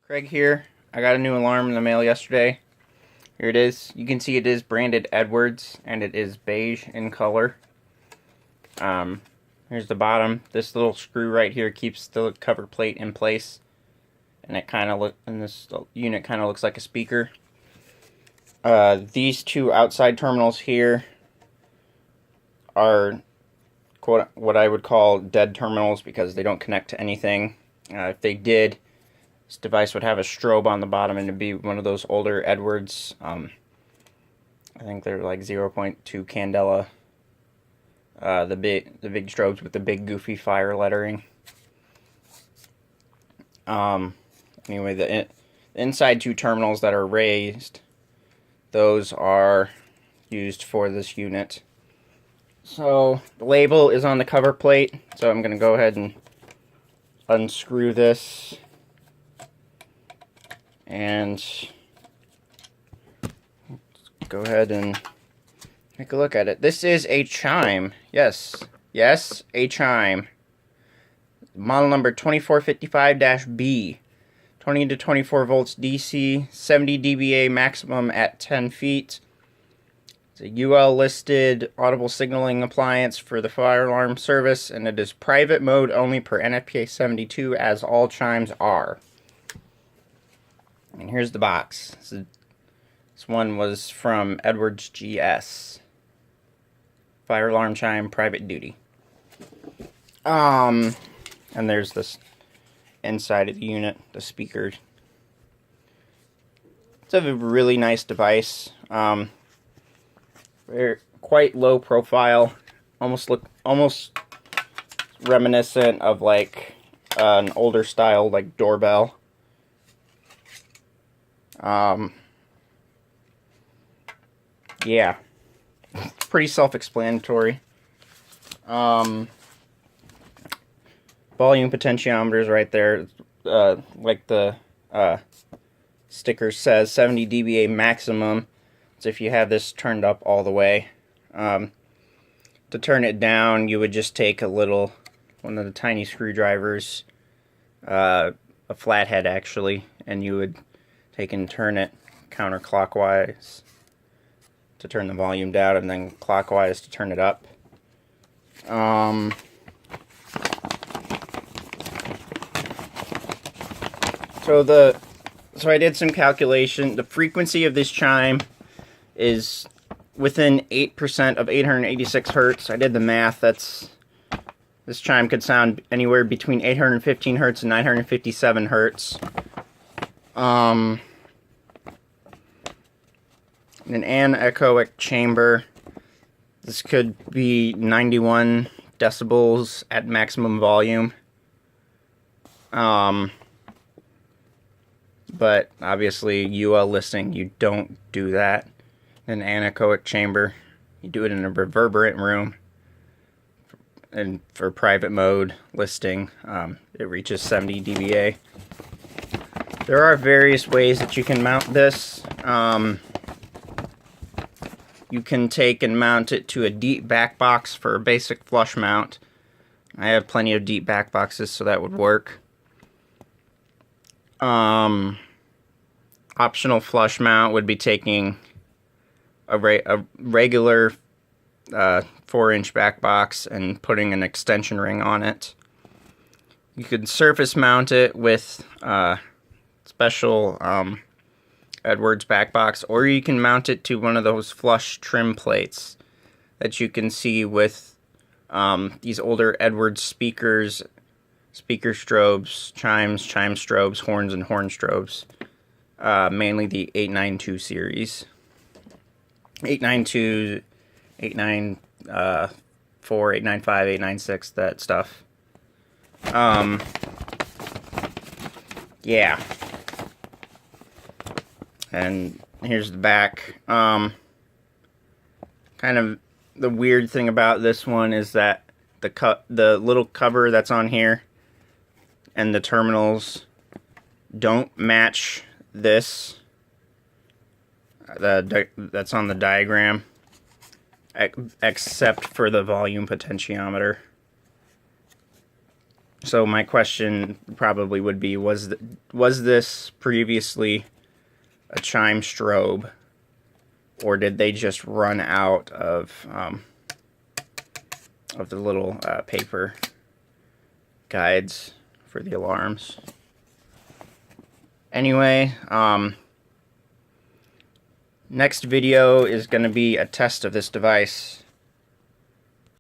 Craig here. I got a new alarm in the mail yesterday. Here it is. You can see it is branded Edwards, and it is beige in color. Here's the bottom. This little screw right here keeps the cover plate in place, and this unit kind of looks like a speaker. These two outside terminals here are what I would call dead terminals because they don't connect to anything. If they did, this device would have a strobe on the bottom, and it'd be one of those older Edwards. I think they're like 0.2 candela. The big strobes with the big goofy fire lettering. Anyway, the inside two terminals that are raised, those are used for this unit. So the label is on the cover plate, so I'm going to go ahead and unscrew this and go ahead and take a look at it. This is a chime. Yes, a chime. Model number 2455-B. 20 to 24 volts DC, 70 dBA maximum at 10 feet. It's a UL listed audible signaling appliance for the fire alarm service, and it is private mode only per NFPA 72, as all chimes are. And here's the box. This one was from Edwards GS. Fire alarm chime, private duty. And there's this inside of the unit, the speakers. It's a really nice device. They're quite low profile, almost reminiscent of like an older style like doorbell. Yeah, it's pretty self-explanatory. Volume potentiometers right there, like the sticker says, 70 dBA maximum. So if you have this turned up all the way, to turn it down, you would just take one of the tiny screwdrivers, a flathead actually, and you would take and turn it counterclockwise to turn the volume down, and then clockwise to turn it up. So I did some calculation. The frequency of this chime is within 8% of 886 hertz. I did the math. This chime could sound anywhere between 815 hertz and 957 hertz. An anechoic chamber. This could be 91 decibels at maximum volume. But obviously UL listing, you don't do that. In an anechoic chamber, you do it in a reverberant room. And for private mode listing, it reaches 70 dBA. There are various ways that you can mount this. You can take and mount it to a deep back box for a basic flush mount. I have plenty of deep back boxes, so that would work. Optional flush mount would be taking a regular 4-inch back box and putting an extension ring on it. You could surface mount it with special Edwards back box, or you can mount it to one of those flush trim plates that you can see with these older Edwards speakers, speaker strobes, chimes, chime strobes, horns, and horn strobes. Mainly the 892 series. 892, 894, 895, 896, that stuff. Yeah. And here's the back. Kind of the weird thing about this one is that the little cover that's on here and the terminals don't match this. That's on the diagram, except for the volume potentiometer. So my question probably would be, was this previously a chime strobe, or did they just run out of the little paper guides for the alarms? Anyway, next video is going to be a test of this device.